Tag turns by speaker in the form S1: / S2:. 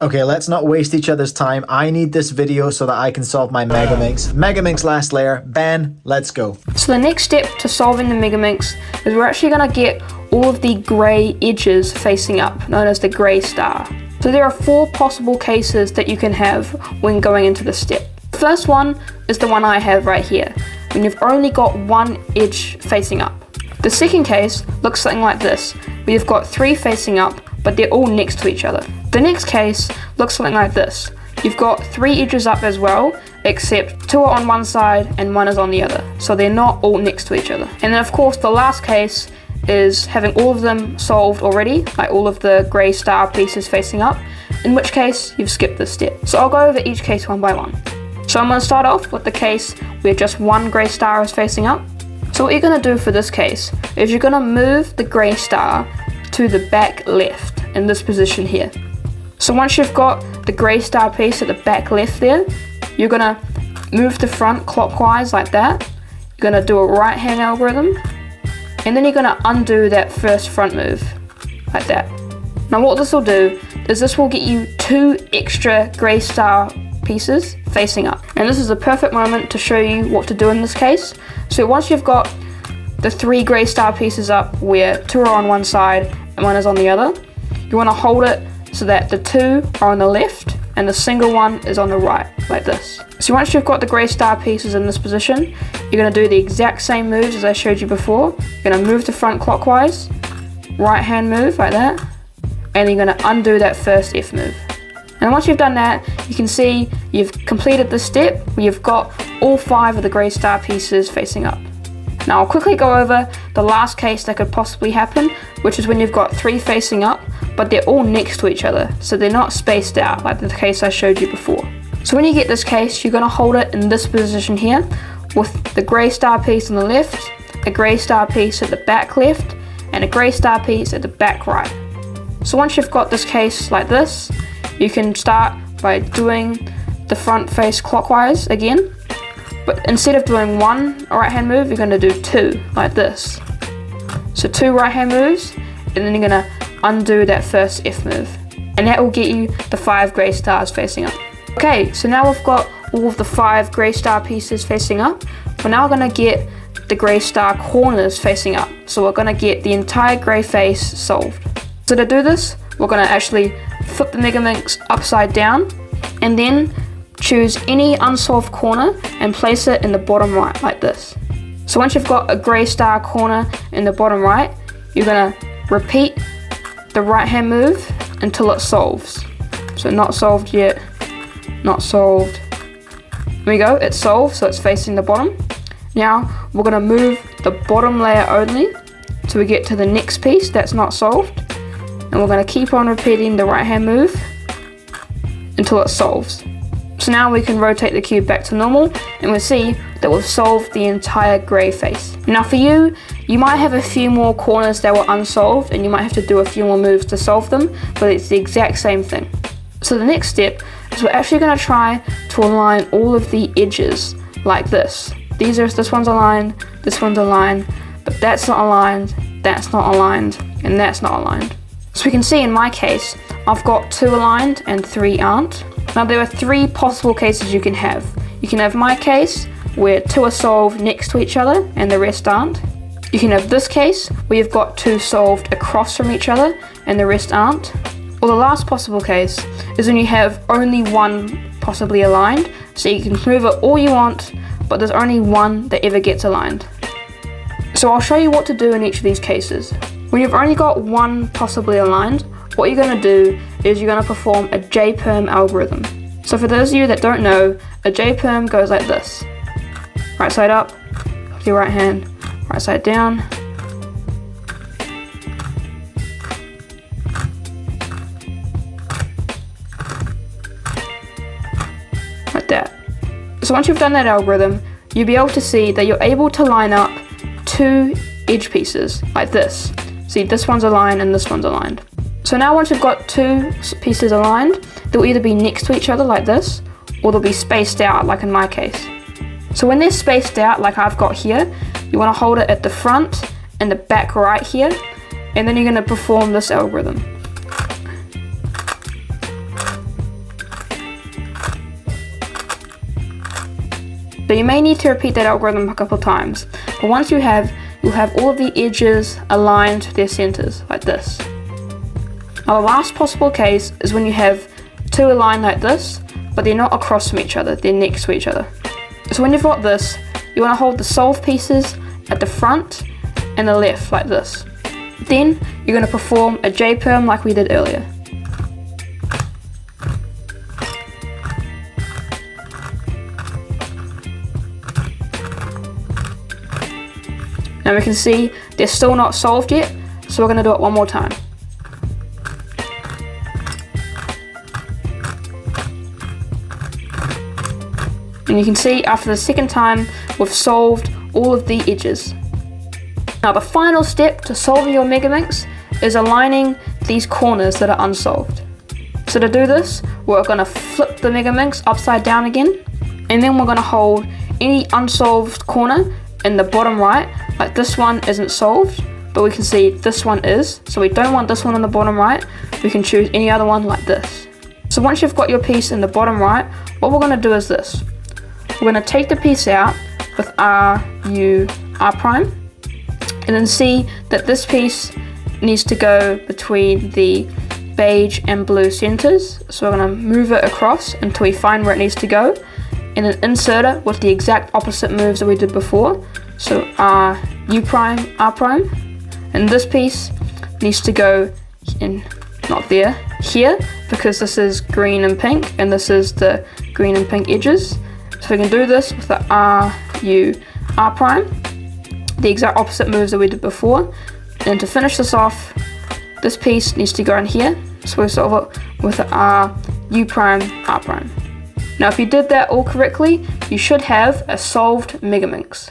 S1: Okay, let's not waste each other's time. I need this video so that I can solve my Megaminx. Megaminx last layer. Ben, let's go.
S2: So the next step to solving the Megaminx is we're actually going to get all of the grey edges facing up, known as the grey star. So there are 4 possible cases that you can have when going into this step. The first one is the one I have right here, when you've only got one edge facing up. The second case looks something like this, where you've got 3 facing up, but they're all next to each other. The next case looks something like this. You've got 3 edges up as well, except 2 are on one side and 1 is on the other. So they're not all next to each other. And then of course the last case is having all of them solved already, like all of the grey star pieces facing up, in which case you've skipped this step. So I'll go over each case one by one. So I'm going to start off with the case where just one grey star is facing up. So what you're going to do for this case is you're going to move the grey star to the back left in this position here. So once you've got the grey star piece at the back left there, you're going to move the front clockwise like that. You're going to do a right hand algorithm, and then you're going to undo that first front move like that. Now what this will do is this will get you 2 extra grey star pieces facing up, and this is a perfect moment to show you what to do in this case. So once you've got the 3 grey star pieces up where 2 are on one side and 1 is on the other, you want to hold it so that the 2 are on the left and the single one is on the right, like this. So once you've got the grey star pieces in this position, you're going to do the exact same moves as I showed you before. You're going to move the front clockwise, right hand move like that, and you're going to undo that first F move. And once you've done that, you can see you've completed this step where you've got all 5 of the grey star pieces facing up. Now I'll quickly go over the last case that could possibly happen, which is when you've got 3 facing up, but they're all next to each other, so they're not spaced out like the case I showed you before. So when you get this case, you're going to hold it in this position here, with the grey star piece on the left, a grey star piece at the back left, and a grey star piece at the back right. So once you've got this case like this, you can start by doing the front face clockwise again, but instead of doing 1 right hand move, you're going to do 2 like this. So 2 right hand moves, and then you're going to undo that first F move, and that will get you the 5 grey stars facing up. Okay, so now we've got all of the 5 grey star pieces facing up. We're now going to get the grey star corners facing up, so we're going to get the entire grey face solved. So to do this, we're going to actually flip the Megaminx upside down, and then choose any unsolved corner and place it in the bottom right like this. So once you've got a grey star corner in the bottom right, you're going to repeat the right hand move until it solves. So not solved yet, not solved. There we go, it's solved, so it's facing the bottom. Now we're going to move the bottom layer only till we get to the next piece that's not solved, and we're going to keep on repeating the right hand move until it solves. So now we can rotate the cube back to normal, and we'll see that we've solved the entire grey face. Now for you, you might have a few more corners that were unsolved, and you might have to do a few more moves to solve them, but it's the exact same thing. So the next step is we're actually going to try to align all of the edges like this. This one's aligned, but that's not aligned, that's not aligned, and that's not aligned. So we can see in my case, I've got 2 aligned and 3 aren't. Now there are 3 possible cases you can have. You can have my case, where 2 are solved next to each other and the rest aren't. You can have this case, where you've got 2 solved across from each other and the rest aren't. Or the last possible case is when you have only 1 possibly aligned, so you can move it all you want, but there's only 1 that ever gets aligned. So I'll show you what to do in each of these cases. When you've only got 1 possibly aligned, what you're going to do is you're going to perform a J-perm algorithm. So for those of you that don't know, a J-perm goes like this. Right side up, with your right hand, right side down. Like that. So once you've done that algorithm, you'll be able to see that you're able to line up 2 edge pieces like this. See, this one's aligned and this one's aligned. So now once you've got 2 pieces aligned, they'll either be next to each other like this, or they'll be spaced out like in my case. So when they're spaced out like I've got here, you want to hold it at the front and the back right here, and then you're going to perform this algorithm. So you may need to repeat that algorithm a couple of times, but once you have, you'll have all of the edges aligned to their centers, like this. Now the last possible case is when you have two aligned like this, but they're not across from each other, they're next to each other. So when you've got this, you want to hold the solved pieces at the front and the left, like this. Then you're going to perform a J-perm like we did earlier. Now we can see they're still not solved yet, so we're going to do it one more time. And you can see after the second time, we've solved all of the edges. Now the final step to solving your Megaminx is aligning these corners that are unsolved. So to do this, we're going to flip the Megaminx upside down again, and then we're going to hold any unsolved corner in the bottom right, like this one isn't solved, but we can see this one is, so we don't want this one in the bottom right, we can choose any other one like this. So once you've got your piece in the bottom right, what we're going to do is this. We're going to take the piece out with R, U, R prime, and then see that this piece needs to go between the beige and blue centers. So we're going to move it across until we find where it needs to go, and then insert it with the exact opposite moves that we did before. So R, U prime, R prime, and this piece needs to go in, not there, here, because this is green and pink, and this is the green and pink edges. So we can do this with the R, U, R prime, the exact opposite moves that we did before. And to finish this off, this piece needs to go in here, so we solve it with the R, U prime, R prime. Now if you did that all correctly, you should have a solved Megaminx.